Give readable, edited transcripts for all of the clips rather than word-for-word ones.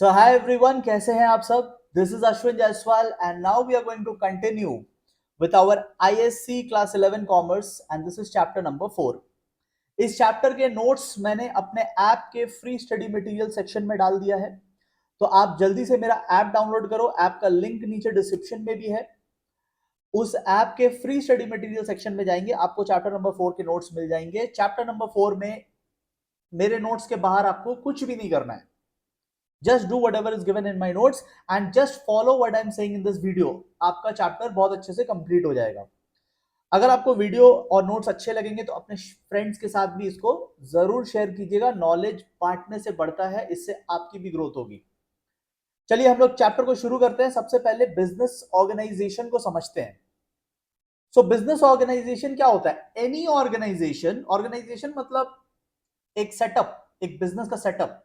So hi everyone, कैसे हैं आप सब? This is Ashwin Jaiswal and now we are going to continue with our ISC class 11 commerce and this is chapter number 4. इस chapter के notes मैंने अपने app के फ्री स्टडी मटेरियल सेक्शन में डाल दिया है, तो आप जल्दी से मेरा ऐप डाउनलोड करो। ऐप का लिंक नीचे डिस्क्रिप्शन में भी है। उस ऐप के फ्री स्टडी मटेरियल सेक्शन में जाएंगे, आपको चैप्टर नंबर 4 के नोट्स मिल जाएंगे। चैप्टर नंबर 4 में मेरे नोट्स के बाहर आपको कुछ भी नहीं करना है। Just do whatever is given in my notes and just follow what I am saying in this video. आपका चैप्टर बहुत अच्छे से कंप्लीट हो जाएगा। अगर आपको वीडियो और नोट्स अच्छे लगेंगे तो अपने फ्रेंड्स के साथ भी इसको जरूर शेयर कीजिएगा। नॉलेज बांटने से बढ़ता है, इससे आपकी भी ग्रोथ होगी। चलिए हम लोग चैप्टर को शुरू करते हैं। सबसे पहले बिजनेस ऑर्गेनाइजेशन को समझते हैं। सो बिजनेस ऑर्गेनाइजेशन क्या होता है? एनी ऑर्गेनाइजेशन, ऑर्गेनाइजेशन मतलब एक सेटअप, एक बिजनेस का setup.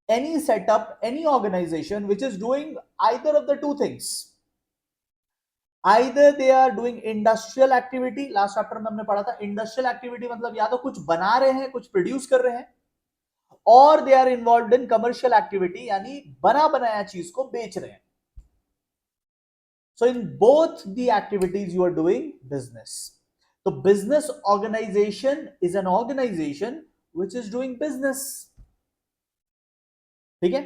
Any setup, any organization which is doing either of the two things. Either they are doing industrial activity, last chapter में हमने पढ़ा था industrial activity मतलब या तो कुछ बना रहे हैं, कुछ प्रोड्यूस कर रहे हैं, और they are involved in commercial activity यानी बना बनाया चीज को बेच रहे हैं। So in both the activities you are doing business. So business organization is an organization which is doing business. ठीक है?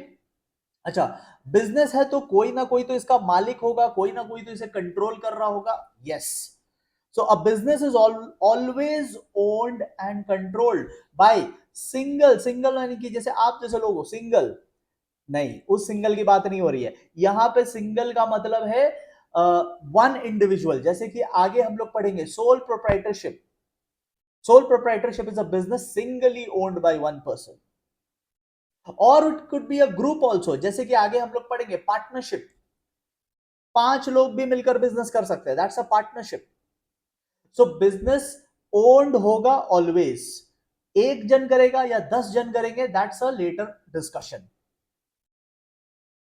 अच्छा, बिजनेस है तो कोई ना कोई तो इसका मालिक होगा, कोई ना कोई तो इसे कंट्रोल कर रहा होगा। Yes, so a business is always owned and controlled by single यानी कि जैसे आप जैसे लोग हो, सिंगल नहीं, उस सिंगल की बात नहीं हो रही है यहां पे। सिंगल का मतलब है वन इंडिविजुअल, जैसे कि आगे हम लोग पढ़ेंगे sole proprietorship. Sole proprietorship is a business singly owned by one person, और it could be a group also, जैसे कि आगे हम लोग पढ़ेंगे पार्टनरशिप। 5 लोग भी मिलकर बिजनेस कर सकते हैं, that's a partnership. So business owned होगा ऑलवेज। एक जन करेगा या 10 जन करेंगे, दैट्स अ लेटर डिस्कशन।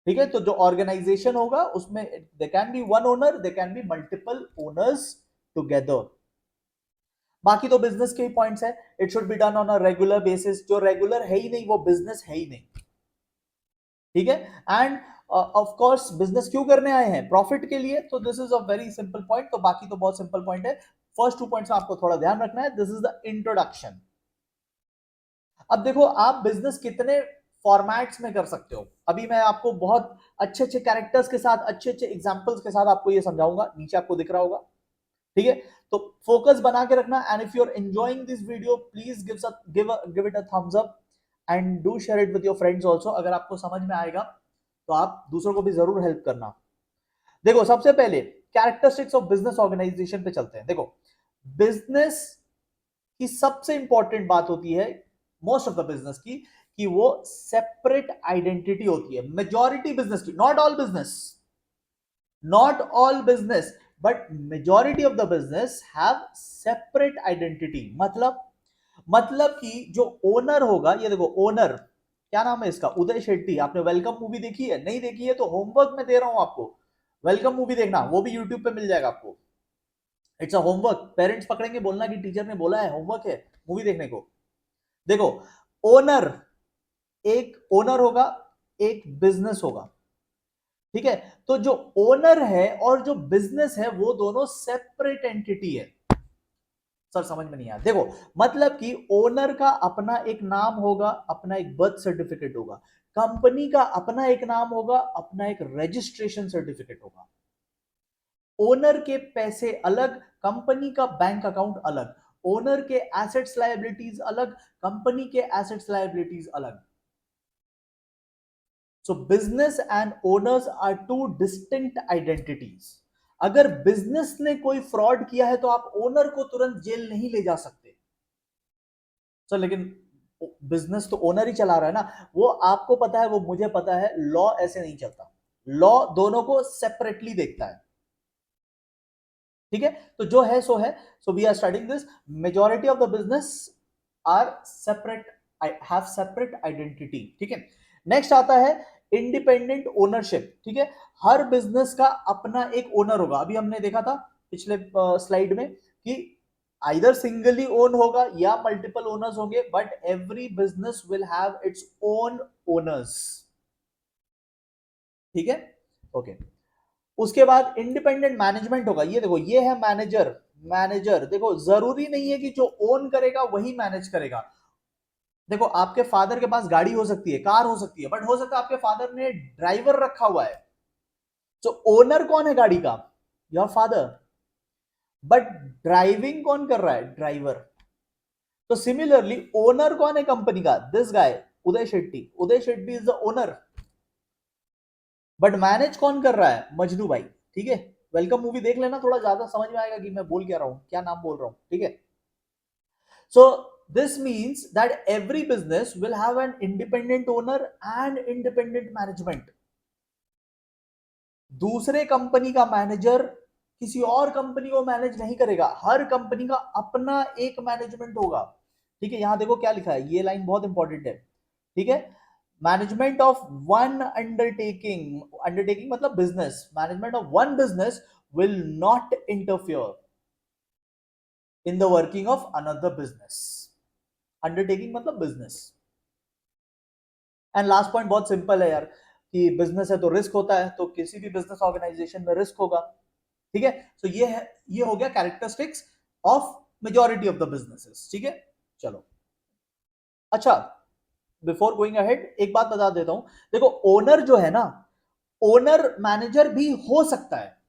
ठीक है, तो जो ऑर्गेनाइजेशन होगा उसमें दे can B one owner, they can be multiple owners together. बाकी तो बिजनेस के ही पॉइंट्स है। It should be done on a regular basis. जो रेगुलर है ही नहीं वो बिजनेस है ही नहीं। ठीक है, एंड ऑफ कोर्स बिजनेस क्यों करने आए हैं? प्रॉफिट के लिए। तो this is a very simple point. तो बाकी तो बहुत सिंपल पॉइंट है। फर्स्ट 2 पॉइंट्स में आपको थोड़ा ध्यान रखना है। This is the introduction. अब देखो, आप बिजनेस कितने फॉर्मेट्स में कर सकते हो। अभी मैं आपको बहुत अच्छे अच्छे कैरेक्टर्स के साथ, अच्छे अच्छे एग्जांपल्स के साथ आपको ये समझाऊंगा। नीचे आपको दिख रहा होगा। ठीक है, तो फोकस बना के रखना। And if you are enjoying this video, please give it a thumbs up and do share it with your friends also. अगर आपको समझ में आएगा तो आप दूसरों को भी जरूर हेल्प करना। देखो, सबसे पहले कैरेक्टरिस्टिक्स ऑफ बिजनेस ऑर्गेनाइजेशन पे चलते हैं। देखो, बिजनेस की सबसे इंपॉर्टेंट बात होती है मोस्ट ऑफ द बिजनेस की, कि वो सेपरेट आइडेंटिटी होती है। मेजॉरिटी बिजनेस की, not all business, but majority of the business have separate identity. मतलब कि जो ओनर होगा, ये देखो ओनर, क्या नाम है इसका? उदय शेट्टी। आपने वेलकम मूवी देखी है? नहीं देखी है तो होमवर्क में दे रहा हूं आपको, वेलकम मूवी देखना। वो भी यूट्यूब पे मिल जाएगा आपको। It's a homework. पेरेंट्स पकड़ेंगे, बोलना कि टीचर ने बोला है, होमवर्क है मूवी देखने को। देखो, ओनर, एक ओनर होगा, एक बिजनेस होगा। ठीक है, तो जो ओनर है और जो बिजनेस है वो दोनों सेपरेट एंटिटी है। सर समझ में नहीं आया। देखो, मतलब कि ओनर का अपना एक नाम होगा, अपना एक बर्थ सर्टिफिकेट होगा। कंपनी का अपना एक नाम होगा, अपना एक रजिस्ट्रेशन सर्टिफिकेट होगा। ओनर के पैसे अलग, कंपनी का बैंक अकाउंट अलग। ओनर के एसेट्स लायबिलिटीज अलग, कंपनी के एसेट्स लायबिलिटीज अलग। So business and owners are two distinct identities. अगर बिजनेस ने कोई फ्रॉड किया है तो आप ओनर को तुरंत जेल नहीं ले जा सकते। सर लेकिन बिजनेस तो ओनर ही चला रहा है ना। वो आपको पता है, वो मुझे पता है, लॉ ऐसे नहीं चलता। लॉ दोनों को सेपरेटली देखता है। ठीक है, तो जो है सो है। So we are studying this. Majority of the business are separate, have separate identity. ठीक है, नेक्स्ट आता है इंडिपेंडेंट ओनरशिप। ठीक है, हर बिजनेस का अपना एक ओनर होगा। अभी हमने देखा था पिछले स्लाइड में कि आइदर सिंगली ओन होगा या मल्टीपल ओनर्स होंगे, but every business will have its own owners. ठीक है, ओके। उसके बाद इंडिपेंडेंट मैनेजमेंट होगा। ये देखो, ये है मैनेजर। मैनेजर देखो, जरूरी नहीं है कि जो ओन करेगा वही मैनेज करेगा। देखो, आपके फादर के पास गाड़ी हो सकती है, कार हो सकती है, बट हो सकता है आपके फादर ने ड्राइवर रखा हुआ है। तो ओनर कौन है गाड़ी का? Your father. बट ड्राइविंग कौन कर रहा है? ड्राइवर। तो सिमिलरली ओनर कौन है कंपनी का? This guy, Uday Shetty. Uday Shetty is the owner. But manage कौन कर रहा है? मजनू भाई। ठीक है, वेलकम मूवी देख लेना, थोड़ा ज्यादा समझ में आएगा कि मैं बोल क्या रहा हूं, क्या नाम बोल रहा हूं। ठीक है, सो this means that every business will have an independent owner and independent management. दूसरे कंपनी का मैनेजर किसी और कंपनी को मैनेज नहीं करेगा। हर कंपनी का अपना एक मैनेजमेंट होगा। ठीक है, यहां देखो क्या लिखा है, ये लाइन बहुत इंपॉर्टेंट है। ठीक है, management of one undertaking, undertaking मतलब business, management of one business will not interfere in the working of another business. Undertaking मतलब बिजनेस। एंड लास्ट पॉइंट बहुत सिंपल है यार, कि बिजनेस है तो रिस्क होता है, तो किसी भी बिजनेस ऑर्गेनाइजेशन में रिस्क होगा। ठीक है, तो ये है, ये हो गया characteristics of majority of the businesses. ठीक है, चलो। अच्छा, बिफोर गोइंग अहेड एक बात बता देता हूं। देखो, ओनर जो है ना, ओनर मैनेजर भी हो सकता है,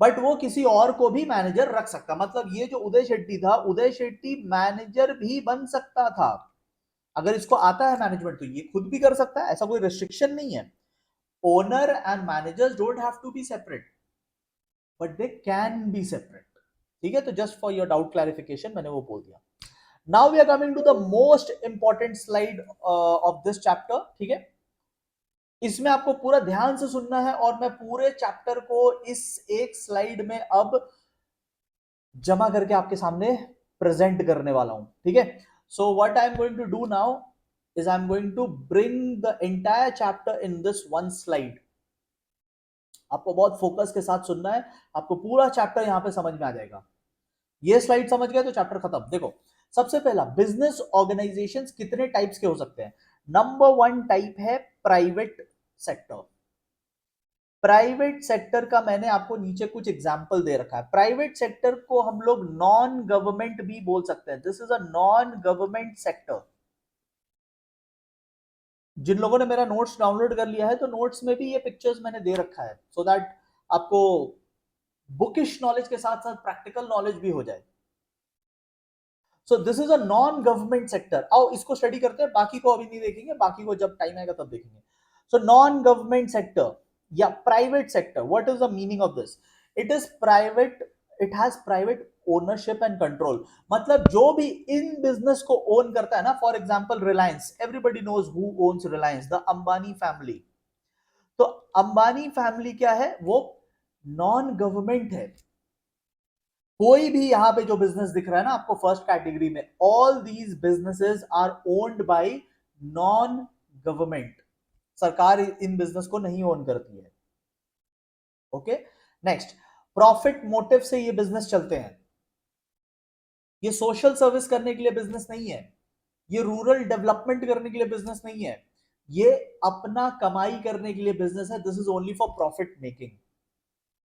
बट वो किसी और को भी मैनेजर रख सकता। मतलब ये जो उदय शेट्टी था, उदय शेट्टी मैनेजर भी बन सकता था। अगर इसको आता है मैनेजमेंट तो ये खुद भी कर सकता है, ऐसा कोई रिस्ट्रिक्शन नहीं है। Owner and managers don't have to be separate, but they can be separate. ठीक है, तो just for your doubt clarification मैंने वो बोल दिया। Now we are coming to the most important slide of this chapter. ठीक है, इसमें आपको पूरा ध्यान से सुनना है, और मैं पूरे चैप्टर को इस एक स्लाइड में अब जमा करके आपके सामने प्रेजेंट करने वाला हूं। ठीक है, so what I am going to do now is I'm going to bring the entire chapter in this one slide. आपको बहुत फोकस के साथ सुनना है, आपको पूरा चैप्टर यहां पे समझ में आ जाएगा। ये स्लाइड समझ गए तो चैप्टर खत्म। देखो, सबसे पहला, बिजनेस ऑर्गेनाइजेशंस कितने टाइप्स के हो सकते हैं? नंबर वन टाइप है प्राइवेट सेक्टर। प्राइवेट सेक्टर का मैंने आपको नीचे कुछ एग्जांपल दे रखा है। प्राइवेट सेक्टर को हम लोग नॉन गवर्नमेंट भी बोल सकते हैं। This is a non government sector. जिन लोगों ने मेरा नोट्स डाउनलोड कर लिया है, तो नोट्स में भी ये पिक्चर्स मैंने दे रखा है, सो दैट आपको बुकिश नॉलेज के साथ साथ प्रैक्टिकल नॉलेज भी हो जाए। So this is a non government sector. आओ इसको स्टडी करते हैं, बाकी को अभी नहीं देखेंगे, बाकी को जब टाइम आएगा तब देखेंगे। सो नॉन गवर्नमेंट सेक्टर या private sector, what is the meaning of this? It is private, it has private ownership and control. मतलब जो भी इन बिजनेस को ओन करता है ना, for example Reliance, everybody knows who owns Reliance, the Ambani family. तो Ambani family क्या है? वो नॉन गवर्नमेंट है। कोई भी यहां पे जो बिजनेस दिख रहा है ना आपको फर्स्ट कैटेगरी में, all these businesses are owned by non government. सरकार इन बिजनेस को नहीं ओन करती है। ओके, नेक्स्ट, प्रॉफिट मोटिव से ये बिजनेस चलते हैं। ये सोशल सर्विस करने के लिए बिजनेस नहीं है, ये रूरल डेवलपमेंट करने के लिए बिजनेस नहीं है, ये अपना कमाई करने के लिए बिजनेस है। This is only for profit making.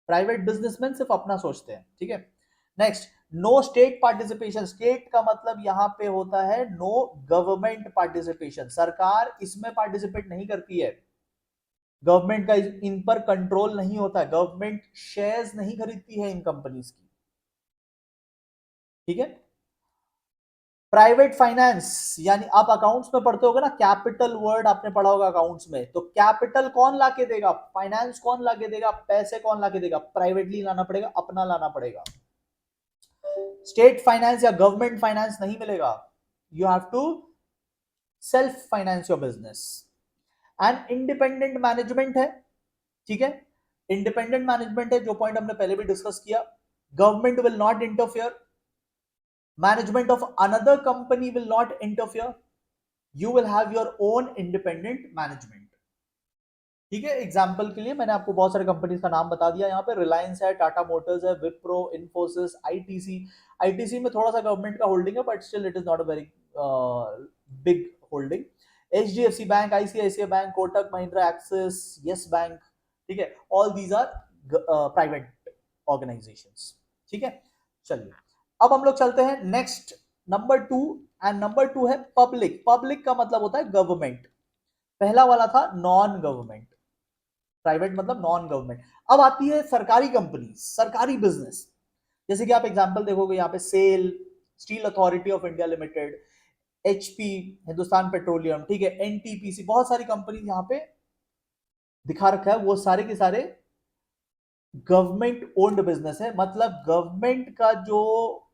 Private businessman सिर्फ अपना सोचते हैं। ठीक है, next, no state participation. State का मतलब यहां पे होता है नो गवर्नमेंट पार्टिसिपेशन। सरकार इसमें पार्टिसिपेट नहीं करती है, गवर्नमेंट का इन पर कंट्रोल नहीं होता है, गवर्नमेंट शेयर्स नहीं खरीदती है इन कंपनीज की। ठीक है, प्राइवेट फाइनेंस, यानी आप अकाउंट्स में पढ़ते होगे ना, कैपिटल वर्ड आपने पढ़ा होगा अकाउंट्स में, तो कैपिटल कौन लाके देगा? फाइनेंस कौन लाके देगा? पैसे कौन लाके देगा? प्राइवेटली लाना पड़ेगा, अपना लाना पड़ेगा। स्टेट फाइनेंस या गवर्नमेंट फाइनेंस नहीं मिलेगा, you have to self finance your business. And independent management है। ठीक है, इंडिपेंडेंट मैनेजमेंट है, जो पॉइंट हमने पहले भी डिस्कस किया। Government will not interfere, management of another company will not interfere, you will have your own independent management. ठीक है, एग्जांपल के लिए मैंने आपको बहुत सारे कंपनीज का नाम बता दिया। यहाँ पे रिलायंस है, टाटा मोटर्स है, विप्रो, इन्फोसिस, आईटीसी। आईटीसी में थोड़ा सा गवर्नमेंट का होल्डिंग है, but still it is not a very big holding. HDFC bank, ICICI bank, Kotak Mahindra, axis, yes bank, ठीक है, all these are private organisations, ठीक है। चलिए अब हम लोग चलते हैं नेक्स्ट नंबर 2, एंड नंबर 2 है पब्लिक। पब्लिक का मतलब होता है गवर्नमेंट, पहला वाला था नॉन गवर्नमेंट, प्राइवेट मतलब नॉन गवर्नमेंट। अब आती है सरकारी कंपनी, सरकारी बिजनेस, जैसे कि आप एग्जांपल देखोगे यहाँ पे SAIL, steel authority of India limited, HP, Hindustan petroleum, ठीक है, NTPC, बहुत सारी कंपनी यहाँ पे दिखा रखा है, वो सारे के सारे गवर्नमेंट ओन्ड बिजनेस है। मतलब गवर्नमेंट का जो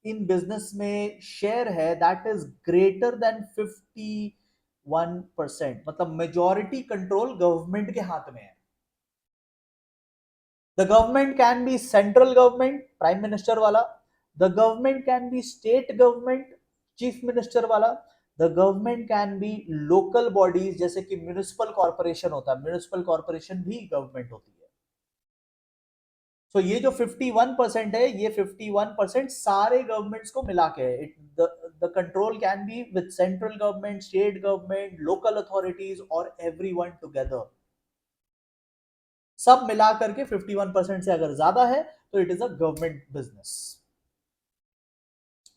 इन बिजनेस में शेयर है दैट इज ग्रेटर देन 51%, मतलब मेजॉरिटी कंट्रोल गवर्नमेंट के हाथ में है। The government can be central government, prime minister वाला, the government can be state government, chief minister वाला, the government can be local bodies, जैसे कि म्युनिसिपल कॉर्पोरेशन होता है, म्युनिसिपल कॉर्पोरेशन भी गवर्नमेंट होती है। सो ये जो 51% है, ये 51% सारे गवर्नमेंट्स को मिला के है। The control can be with central government, state government, local authorities और एवरीवन टुगेदर, सब मिला करके 51% से अगर ज्यादा है तो it is a government business.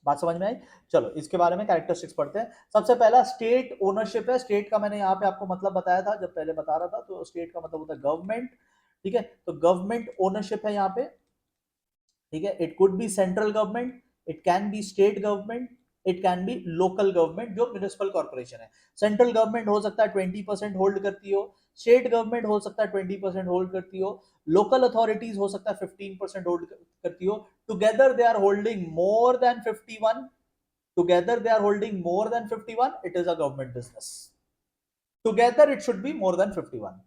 बात समझ में आई? चलो इसके बारे में कैरेक्टरिस्टिक्स पढ़ते हैं। सबसे पहला स्टेट ओनरशिप है। स्टेट का मैंने यहाँ पे आपको मतलब बताया था जब पहले बता रहा था, तो स्टेट का मतलब होता है गवर्नमेंट, ठीक है। तो गवर्नमेंट ओनरशिप है यहाँ पे, ठीक है। It could B central government, it can be state government, it can be local government जो म्युनिसिपल कॉर्पोरेशन है। सेंट्रल गवर्नमेंट हो सकता है 20% होल्ड करती हो, स्टेट गवर्नमेंट हो सकता है 20% होल्ड करती हो, लोकल अथॉरिटीज हो सकता है 15% होल्ड करती हो। Together they are holding more than 51, together they are holding more than 51, it is a government business. Together it should be more than 51.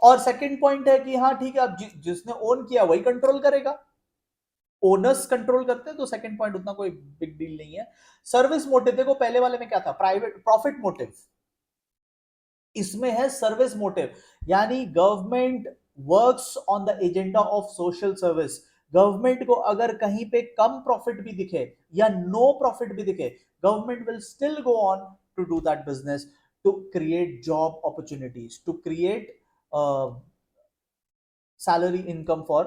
और सेकंड पॉइंट है कि हाँ ठीक है, अब जिसने ओन किया वही कंट्रोल करेगा, ओनर्स कंट्रोल करते हैं, तो सेकंड पॉइंट उतना कोई बिग डील नहीं है। सर्विस मोटिव, देखो पहले वाले में क्या था, प्राइवेट प्रॉफिट मोटिव, इसमें है सर्विस मोटिव, यानी government works on the agenda of social service. Government को अगर कहीं पे कम प्रॉफिट भी दिखे या नो प्रॉफिट भी दिखे, government will still go on to do that business, to create job opportunities, to create salary income for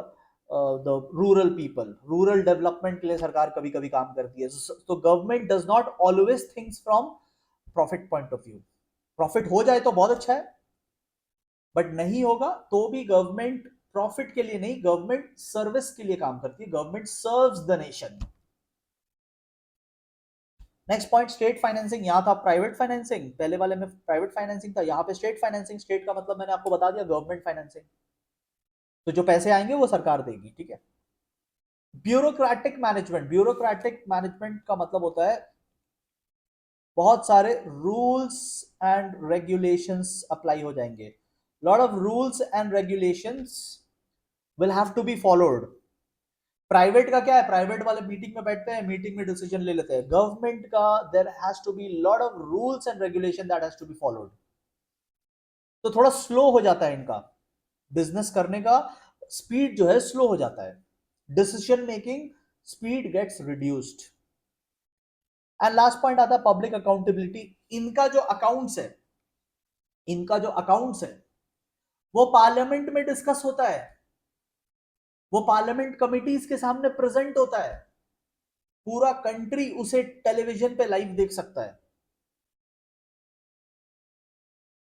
the rural people. Rural development के लिए सरकार कभी कभी काम करती है। तो government does not always thinks from profit point of view. Profit हो जाए तो बहुत अच्छा है, बट नहीं होगा तो भी गवर्नमेंट प्रॉफिट के लिए नहीं, गवर्नमेंट सर्विस के लिए काम करती है, government serves the nation. Next point state financing, यहां था प्राइवेट फाइनेंसिंग, पहले वाले में प्राइवेट फाइनेंसिंग था, यहां पे स्टेट फाइनेंसिंग। स्टेट का मतलब मैंने आपको बता दिया गवर्नमेंट फाइनेंसिंग, तो जो पैसे आएंगे वो सरकार देगी, ठीक है। ब्यूरोक्रेटिक मैनेजमेंट, ब्यूरोक्रेटिक मैनेजमेंट का मतलब होता है बहुत सारे रूल्स एंड रेगुलेशंस अप्लाई हो जाएंगे, lot of rules and regulations will have to be followed. Private का क्या है, प्राइवेट वाले मीटिंग में बैठते हैं, मीटिंग में डिसीजन ले लेते हैं। गवर्नमेंट का there has to be lot of rules and regulation that has to be followed, तो थोड़ा स्लो हो जाता है इनका बिजनेस करने का, स्पीड जो है स्लो हो जाता है, decision making speed gets reduced. And last point आता है पब्लिक अकाउंटेबिलिटी। इनका जो अकाउंट्स है, इनका जो अकाउंट्स है वो पार्लियामेंट में डिस्कस होता है, वो पार्लियामेंट कमिटीज के सामने प्रेजेंट होता है, पूरा कंट्री उसे टेलीविजन पे लाइव देख सकता है।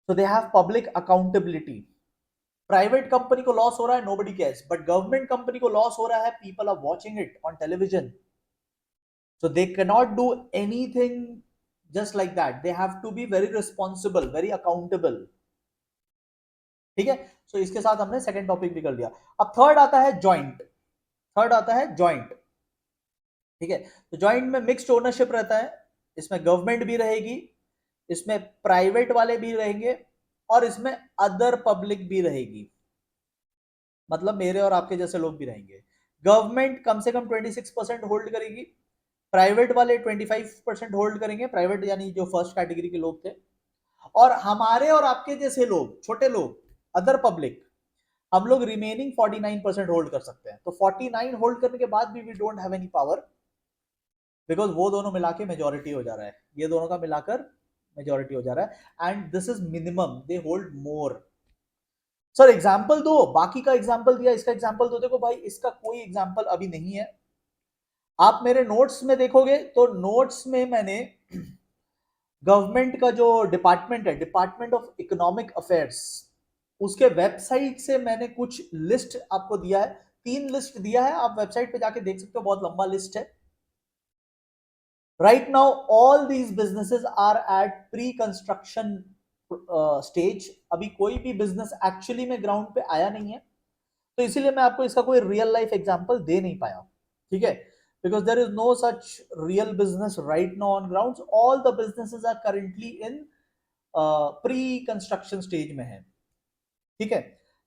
So they have public accountability. Private company को लॉस हो रहा है, nobody cares, but government company को लॉस हो रहा है, people are watching it on television, so they cannot do anything just like that, they have to be very responsible, very accountable, ठीक है। सो इसके साथ हमने सेकंड टॉपिक भी कर लिया। अब थर्ड आता है जॉइंट, थर्ड आता है जॉइंट, ठीक है। तो जॉइंट में मिक्स्ड ओनरशिप रहता है, इसमें गवर्नमेंट भी रहेगी, इसमें प्राइवेट वाले भी रहेंगे, और इसमें अदर पब्लिक भी रहेगी, मतलब मेरे और आपके जैसे लोग भी रहेंगे। गवर्नमेंट कम से कम 26% होल्ड करेगी, प्राइवेट वाले 25% होल्ड करेंगे, प्राइवेट यानी जो फर्स्ट कैटेगरी के लोग थे, और हमारे और आपके जैसे लोग, छोटे लोग, अदर पब्लिक, हम लोग रिमेनिंग 49% होल्ड कर सकते हैं। तो 49 होल्ड करने के बाद भी we don't have any power, because वो दोनों मिला के मेजोरिटी हो जा रहा है, ये दोनों का मिलाकर मेजॉरिटी हो जा रहा है, and this is minimum, they hold more. Sir example दो, बाकी का एग्जाम्पल दिया, इसका एग्जाम्पल दो। देखो भाई, इसका कोई एग्जाम्पल अभी नहीं है। आप मेरे नोट्स में देखोगे तो नोट्स में मैंने गवर्नमेंट का जो डिपार्टमेंट है, डिपार्टमेंट ऑफ इकोनॉमिक अफेयर्स, उसके वेबसाइट से मैंने कुछ लिस्ट आपको दिया है, 3 लिस्ट दिया है, आप वेबसाइट पे जाके देख सकते हो, बहुत लंबा लिस्ट है। Right now all these businesses are at pre construction stage. अभी कोई भी बिजनेस एक्चुअली में ग्राउंड पे आया नहीं है, तो इसीलिए मैं आपको इसका कोई रियल लाइफ एग्जांपल दे नहीं पाया, ठीक है, because there is no such real business right now on grounds. All the businesses are currently in pre construction stage में है, ठीक है।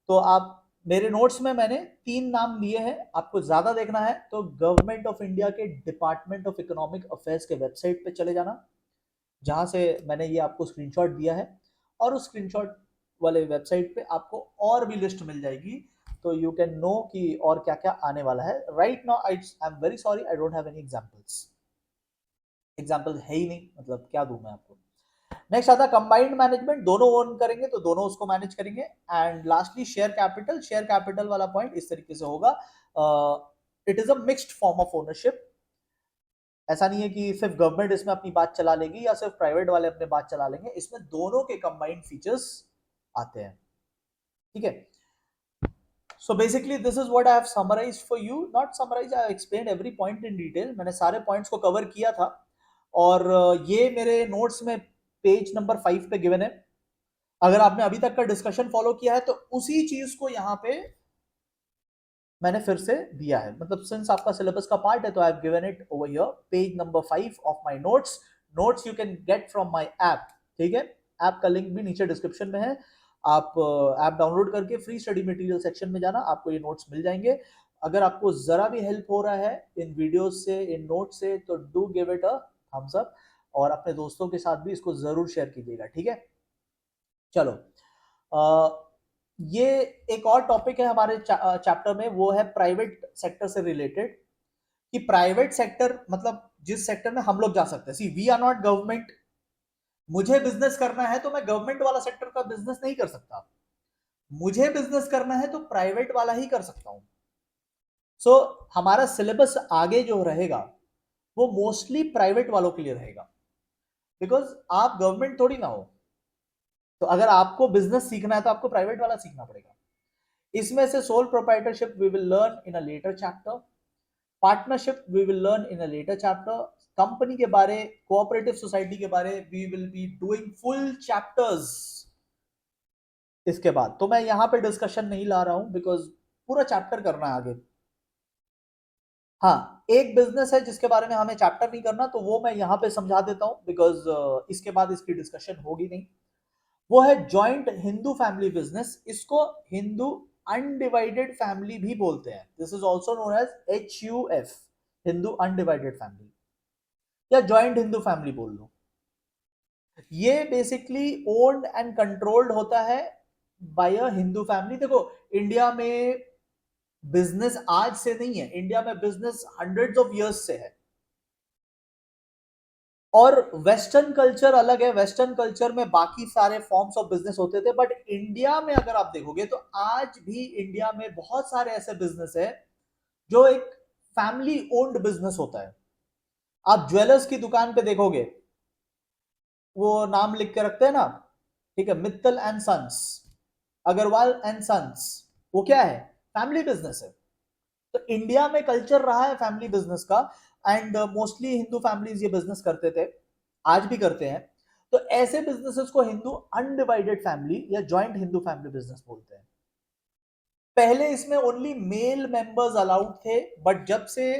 तो आप मेरे नोट्स में मैंने 3 नाम दिए हैं, आपको ज्यादा देखना है तो गवर्नमेंट ऑफ इंडिया के डिपार्टमेंट ऑफ इकोनॉमिक अफेयर्स के वेबसाइट पे चले जाना, जहां से मैंने ये आपको स्क्रीनशॉट दिया है, और उस स्क्रीनशॉट वाले वेबसाइट पे आपको और भी लिस्ट मिल जाएगी, तो यू कैन नो कि और क्या क्या आने वाला है। Right now I am very sorry, I don't have any examples, example है ही नहीं, मतलब क्या दूं मैं आपको। नेक्स्ट आता है कंबाइंड मैनेजमेंट, दोनों ओन करेंगे तो दोनों उसको मैनेज करेंगे। And lastly share capital, share capital वाला पॉइंट इस तरीके से होगा, it is a mixed form of ownership. ऐसा नहीं है कि सिर्फ गवर्नमेंट इसमें अपनी बात चला लेगी या सिर्फ प्राइवेट वाले अपने बात चला लेंगे, इसमें दोनों के कंबाइंड फीचर्स आते हैं, ठीक है। So basically this is what I have summarized for you, not summarized, I have explained every point in detail, मैंने सारे पॉइंट्स को कवर किया था, और ये मेरे नोट्स में पेज नंबर 5 पे गिवन है। अगर आपने अभी तक का डिस्कशन फॉलो किया है तो उसी चीज को यहाँ पे मैंने फिर से दिया है, मतलब सिंस आपका सिलेबस का पार्ट है तो I have given it over here, page number 5 of my notes. Notes you can get from my app, ठीक है। ऐप का लिंक भी नीचे डिस्क्रिप्शन में है, आप ऐप डाउनलोड करके फ्री स्टडी मटेरियल सेक्शन में जाना, आपको ये नोट्स मिल जाएंगे। अगर आपको जरा भी हेल्प हो रहा है इन वीडियोस से, इन नोट्स से, तो do give it a thumbs up, और अपने दोस्तों के साथ भी इसको जरूर शेयर कीजिएगा, ठीक है। चलो, ये एक और टॉपिक है हमारे चैप्टर में, वो है प्राइवेट सेक्टर से रिलेटेड, कि प्राइवेट सेक्टर मतलब जिस सेक्टर में हम लोग जा सकते हैं। सी वी आर नॉट गवर्नमेंट, मुझे बिजनेस करना है तो मैं गवर्नमेंट वाला सेक्टर का बिजनेस नहीं कर सकता, मुझे बिजनेस करना है तो प्राइवेट वाला ही कर सकता हूं। सो हमारा सिलेबस आगे जो रहेगा वो मोस्टली प्राइवेट वालों के लिए रहेगा, बिकॉज आप गवर्नमेंट थोड़ी ना हो, तो अगर आपको बिजनेस सीखना है तो आपको प्राइवेट वाला सीखना पड़ेगा। इसमें से sole proprietorship we will learn in a later chapter, partnership we will learn in a later chapter, company के बारे, कोऑपरेटिव सोसाइटी के बारे we will be doing full chapters इसके बाद। तो मैं यहां पे डिस्कशन नहीं ला रहा हूं बिकॉज पूरा चैप्टर करना है आगे। हाँ, एक बिजनेस है जिसके बारे में हमें चैप्टर नहीं करना, तो वो मैं यहां पे समझा देता हूं बिकॉज इसके बाद इसकी डिस्कशन होगी नहीं। वो है जॉइंट हिंदू फैमिली बिजनेस, इसको हिंदू अनडिवाइडेड फैमिली भी बोलते हैं, this is also known as HUF, Hindu undivided family या जॉइंट हिंदू फैमिली बोल लो। ये बेसिकली ओन्ड एंड कंट्रोल्ड होता है बाय अ हिंदू फैमिली। देखो, इंडिया में बिजनेस आज से नहीं है, इंडिया में बिजनेस हंड्रेड्स ऑफ इयर्स से है, और वेस्टर्न कल्चर अलग है, वेस्टर्न कल्चर में बाकी सारे फॉर्म्स ऑफ बिजनेस होते थे, बट इंडिया में अगर आप देखोगे तो आज भी इंडिया में बहुत सारे ऐसे बिजनेस है जो एक फैमिली ओन्ड बिजनेस होता है। आप ज्वेलर्स की दुकान पे देखोगे, वो नाम लिख के रखते हैं ना, ठीक है, Mittal and sons, Agrawal and sons, वो क्या है, फैमिली बिजनेस है। तो इंडिया में कल्चर रहा है फैमिली बिजनेस का, एंड मोस्टली हिंदू फैमिलीज ये बिजनेस करते थे, आज भी करते हैं। तो ऐसे बिजनेसेस को हिंदू अनडिवाइडेड फैमिली या जॉइंट हिंदू फैमिली बिजनेस बोलते हैं। पहले इसमें ओनली मेल मेंबर्स अलाउड थे, बट जब से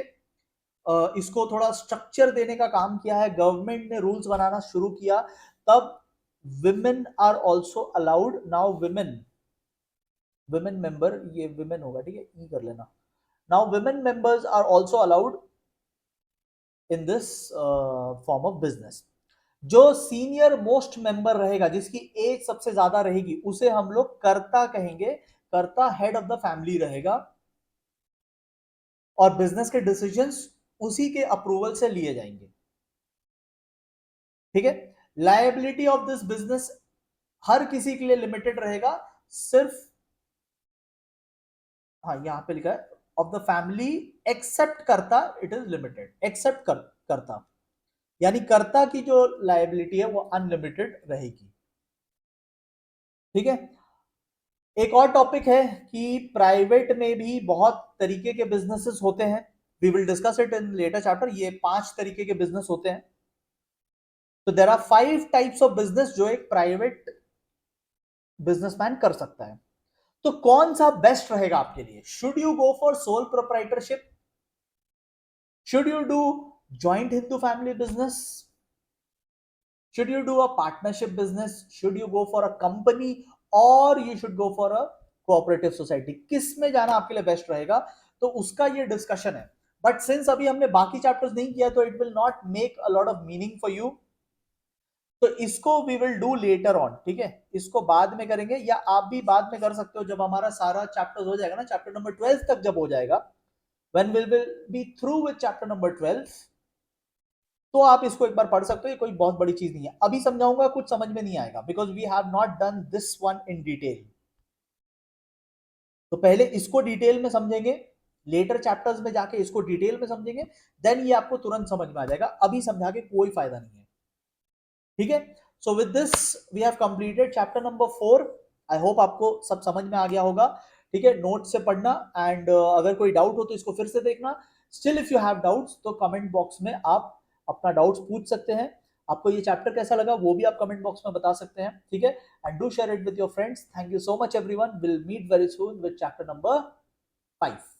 इसको थोड़ा स्ट्रक्चर देने का काम किया है, गवर्नमेंट ने रूल्स बनाना शुरू किया, तब women are also allowed now. Women, women member, ये विमेन होगा, ठीक है, ई कर लेना। Now women members are also allowed in this form of business. जो सीनियर मोस्ट मेंबर रहेगा, जिसकी एज सबसे ज्यादा रहेगी, उसे हम लोग कर्ता कहेंगे, कर्ता हेड ऑफ द फैमिली रहेगा, और बिजनेस के डिसीजंस उसी के अप्रूवल से लिए जाएंगे, ठीक है। लायबिलिटी ऑफ दिस बिजनेस हर किसी के लिए लिमिटेड रहेगा, सिर्फ हाँ यहां पे लिखा है ऑफ द फैमिली एक्सेप्ट करता, इट इज लिमिटेड, एक्सेप्ट करता, यानी कर्ता की जो लायबिलिटी है वो अनलिमिटेड रहेगी। ठीक है, एक और टॉपिक है कि प्राइवेट में भी बहुत तरीके के बिजनेसेस होते हैं, we will discuss it in later chapter. ये 5 तरीके के बिजनेस होते हैं। तो there are 5 types of business जो एक प्राइवेट बिजनेसमैन कर सकता है। तो कौन सा बेस्ट रहेगा आपके लिए? Should you go for sole proprietorship? Should you do joint Hindu family business? Should you do a partnership business? Should you go for a company or you should go for a cooperative society? किस में जाना आपके लिए best रहेगा? तो उसका ये discussion है। बट सिंस अभी हमने बाकी चैप्टर्स नहीं किया तो it will not make a lot of meaning for you, तो इसको we will do later on. ठीक है, इसको बाद में करेंगे, या आप भी बाद में कर सकते हो जब हमारा सारा चैप्टर्स हो जाएगा ना, चैप्टर नंबर 12 तक जब हो जाएगा, when will be through with chapter number 12, तो आप इसको एक बार पढ़ सकते हो। ये कोई बहुत बड़ी चीज नहीं है, अभी समझाऊंगा कुछ समझ में नहीं आएगा, because we have not done this one in detail. तो पहले इसको डिटेल में समझेंगे, लेटर चैप्टर्स में जाके इसको डिटेल में समझेंगे, देन ये आपको तुरंत समझ में आ जाएगा। अभी समझा के कोई फायदा नहीं है। ठीक है, so with this we have completed chapter number 4। I hope आपको सब समझ में आ गया होगा। ठीक है, नोट से पढ़ना, एंड अगर कोई डाउट हो तो इसको फिर से देखना। Still if you have doubts तो कमेंट बॉक्स में आप अपना डाउट्स पूछ सकते हैं। आपको ये चैप्टर कैसा लगा वो भी आप कमेंट बॉक्स में बता सकते हैं। ठीक है, and do share it with your friends. Thank you so much everyone, will meet very soon with chapter number 5।